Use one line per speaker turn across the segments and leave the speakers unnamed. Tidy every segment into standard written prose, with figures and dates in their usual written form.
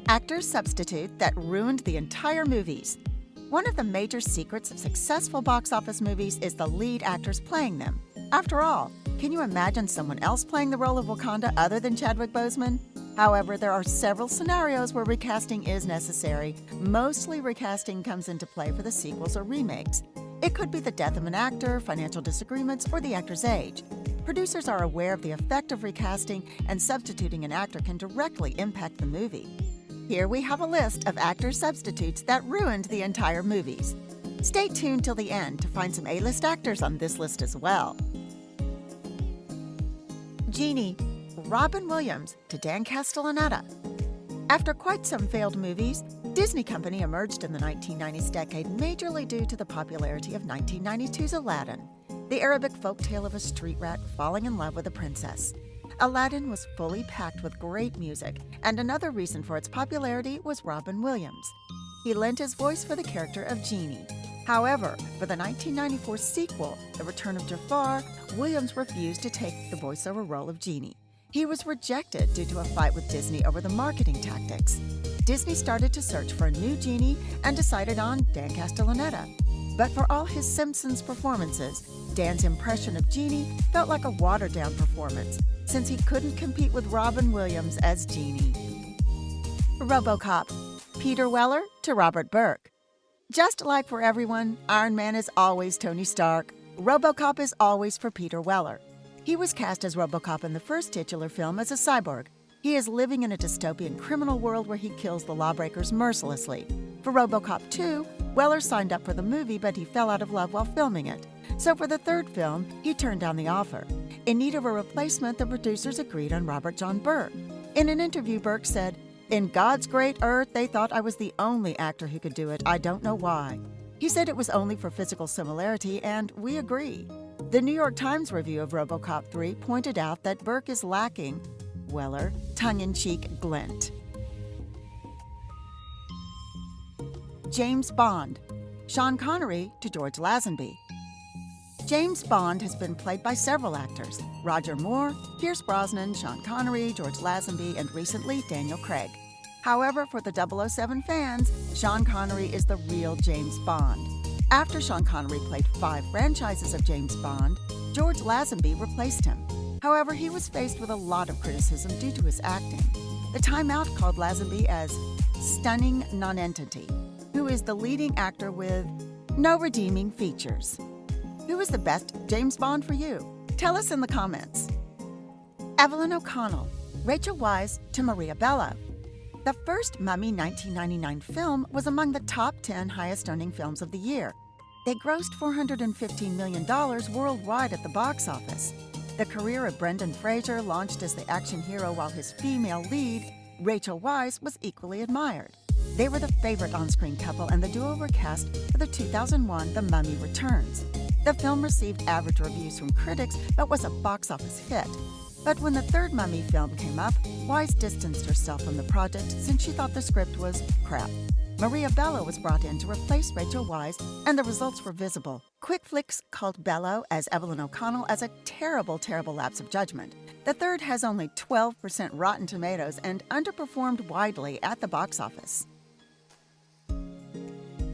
Actor substitute that ruined the entire movies. One of the major secrets of successful box office movies is the lead actors playing them. After all, can you imagine someone else playing the role of Wakanda other than Chadwick Boseman? However, there are several scenarios where recasting is necessary. Mostly recasting comes into play for the sequels or remakes. It could be the death of an actor, financial disagreements, or the actor's age. Producers are aware of the effect of recasting, and substituting an actor can directly impact the movie. Here we have a list of actor substitutes that ruined the entire movies. Stay tuned till the end to find some A-list actors on this list as well. GENIE, Robin Williams to Dan Castellaneta. After quite some failed movies, Disney Company emerged in the 1990s decade majorly due to the popularity of 1992's Aladdin, the Arabic folktale of a street rat falling in love with a princess. Aladdin was fully packed with great music, and another reason for its popularity was Robin Williams. He lent his voice for the character of GENIE. However, for the 1994 sequel, The Return of Jafar, Williams refused to take the voiceover role of GENIE. He was rejected due to a fight with Disney over the marketing tactics. Disney started to search for a new GENIE and decided on Dan Castellaneta. But for all his Simpsons performances, Dan's impression of GENIE felt like a watered-down performance, since he couldn't compete with Robin Williams as GENIE. ROBOCOP, Peter Weller to Robert Burke. Just like for everyone, Iron Man is always Tony Stark. ROBOCOP is always for Peter Weller. He was cast as ROBOCOP in the first titular film as a cyborg. He is living in a dystopian criminal world where he kills the lawbreakers mercilessly. For ROBOCOP 2, Weller signed up for the movie, but he fell out of love while filming it. So for the third film, he turned down the offer. In need of a replacement, the producers agreed on Robert John Burke. In an interview, Burke said, "In God's great earth, they thought I was the only actor who could do it. I don't know why." He said it was only for physical similarity, and we agree. The New York Times review of ROBOCOP 3 pointed out that Burke is lacking Weller tongue-in-cheek glint. James Bond, Sean Connery to George Lazenby. James Bond has been played by several actors: Roger Moore, Pierce Brosnan, Sean Connery, George Lazenby, and recently Daniel Craig. However, for the 007 fans, Sean Connery is the real James Bond. After Sean Connery played 5 franchises of James Bond, George Lazenby replaced him. However, he was faced with a lot of criticism due to his acting. The Time Out called Lazenby as stunning nonentity, who is the leading actor with no redeeming features. Who is the best James Bond for you? Tell us in the comments. Evelyn O'Connell, Rachel Weisz to Maria Bello. The first Mummy 1999 film was among the top 10 highest-earning films of the year. They grossed $415 million worldwide at the box office. The career of Brendan Fraser launched as the action hero, while his female lead, Rachel Weisz, was equally admired. They were the favorite on-screen couple, and the duo were cast for the 2001 The Mummy Returns. The film received average reviews from critics, but was a box office hit. But when the third Mummy film came up, Weisz distanced herself from the project since she thought the script was crap. Maria Bello was brought in to replace Rachel Weisz, and the results were visible. Quick Flicks called Bello as Evelyn O'Connell as a terrible, terrible lapse of judgment. The third has only 12% Rotten Tomatoes and underperformed widely at the box office.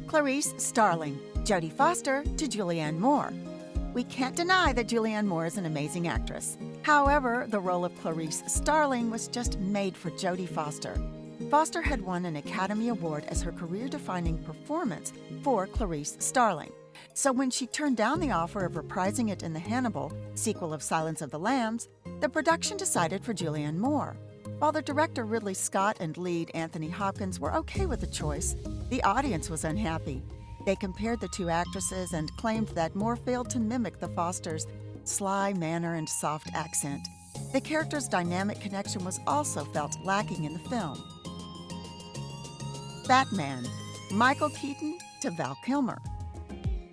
Clarice Starling, Jodie Foster to Julianne Moore. We can't deny that Julianne Moore is an amazing actress. However, the role of Clarice Starling was just made for Jodie Foster. Foster had won an Academy Award as her career-defining performance for Clarice Starling. So when she turned down the offer of reprising it in the Hannibal sequel of Silence of the Lambs, the production decided for Julianne Moore. While the director Ridley Scott and lead Anthony Hopkins were okay with the choice, the audience was unhappy. They compared the two actresses and claimed that Moore failed to mimic the Fosters' sly manner and soft accent. The character's dynamic connection was also felt lacking in the film. Batman, Michael Keaton to Val Kilmer.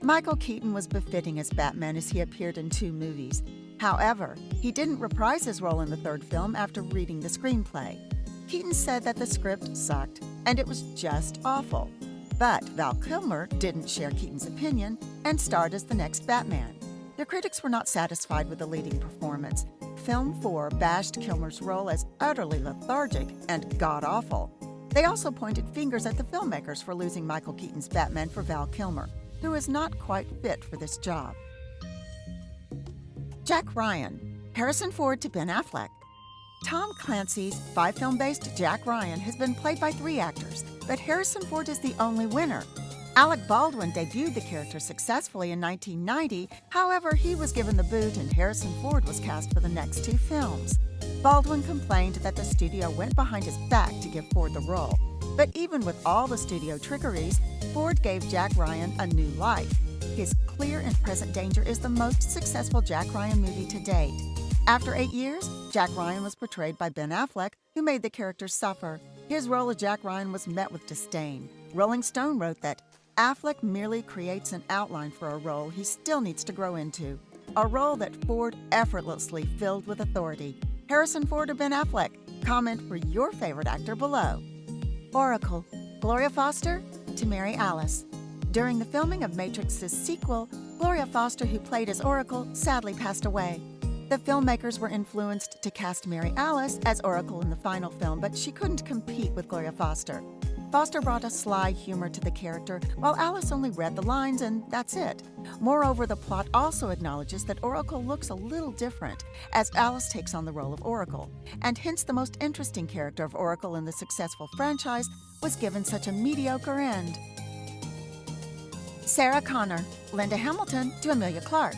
Michael Keaton was befitting as Batman as he appeared in 2 movies. However, he didn't reprise his role in the third film after reading the screenplay. Keaton said that the script sucked, and it was just awful. But Val Kilmer didn't share Keaton's opinion and starred as the next Batman. The critics were not satisfied with the leading performance. Film 4 bashed Kilmer's role as utterly lethargic and god-awful. They also pointed fingers at the filmmakers for losing Michael Keaton's Batman for Val Kilmer, who is not quite fit for this job. Jack Ryan, Harrison Ford to Ben Affleck. Tom Clancy's 5-film-based Jack Ryan has been played by 3 actors, but Harrison Ford is the only winner. Alec Baldwin debuted the character successfully in 1990, however, he was given the boot and Harrison Ford was cast for the next 2 films. Baldwin complained that the studio went behind his back to give Ford the role. But even with all the studio trickeries, Ford gave Jack Ryan a new life. His clear and present danger is the most successful Jack Ryan movie to date. After 8 years, Jack Ryan was portrayed by Ben Affleck, who made the character suffer. His role as Jack Ryan was met with disdain. Rolling Stone wrote that Affleck merely creates an outline for a role he still needs to grow into, a role that Ford effortlessly filled with authority. Harrison Ford or Ben Affleck? Comment for your favorite actor below. Oracle, Gloria Foster to Mary Alice. During the filming of Matrix's sequel, Gloria Foster, who played as Oracle, sadly passed away. The filmmakers were influenced to cast Mary Alice as Oracle in the final film, but she couldn't compete with Gloria Foster. Foster brought a sly humor to the character, while Alice only read the lines and that's it. Moreover, the plot also acknowledges that Oracle looks a little different, as Alice takes on the role of Oracle, and hence the most interesting character of Oracle in the successful franchise was given such a mediocre end. Sarah Connor, Linda Hamilton to Emilia Clarke.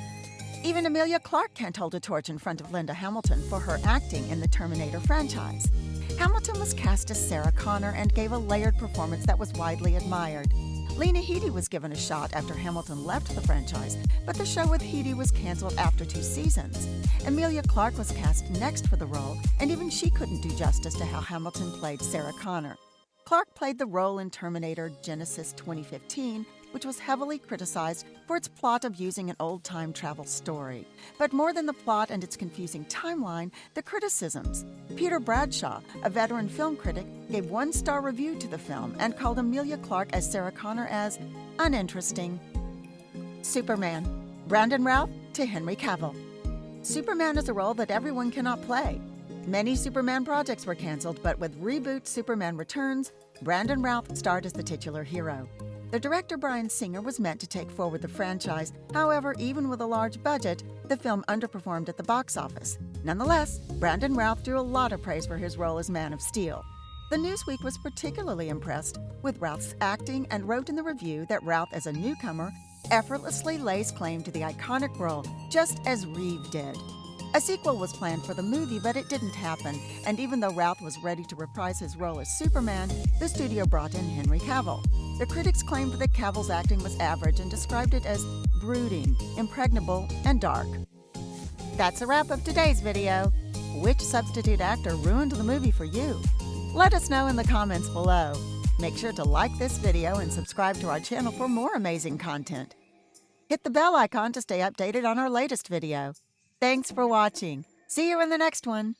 Even Emilia Clarke can't hold a torch in front of Linda Hamilton for her acting in the Terminator franchise. Hamilton was cast as Sarah Connor and gave a layered performance that was widely admired. Lena Headey was given a shot after Hamilton left the franchise, but the show with Headey was canceled after 2 seasons. Emilia Clarke was cast next for the role, and even she couldn't do justice to how Hamilton played Sarah Connor. Clarke played the role in Terminator Genisys 2015, which was heavily criticized for its plot of using an old time travel story. But more than the plot and its confusing timeline, the criticisms. Peter Bradshaw, a veteran film critic, gave 1-star review to the film and called Emilia Clarke as Sarah Connor as uninteresting. Superman, Brandon Routh to Henry Cavill. Superman is a role that everyone cannot play. Many Superman projects were canceled, but with reboot Superman Returns, Brandon Routh starred as the titular hero. The director Bryan Singer was meant to take forward the franchise. However, even with a large budget, the film underperformed at the box office. Nonetheless, Brandon Routh drew a lot of praise for his role as Man of Steel. The Newsweek was particularly impressed with Routh's acting and wrote in the review that Routh, as a newcomer, effortlessly lays claim to the iconic role, just as Reeve did. A sequel was planned for the movie, but it didn't happen, and even though Routh was ready to reprise his role as Superman, the studio brought in Henry Cavill. The critics claimed that Cavill's acting was average and described it as brooding, impregnable, and dark. That's a wrap of today's video. Which substitute actor ruined the movie for you? Let us know in the comments below. Make sure to like this video and subscribe to our channel for more amazing content. Hit the bell icon to stay updated on our latest video. Thanks for watching. See you in the next one.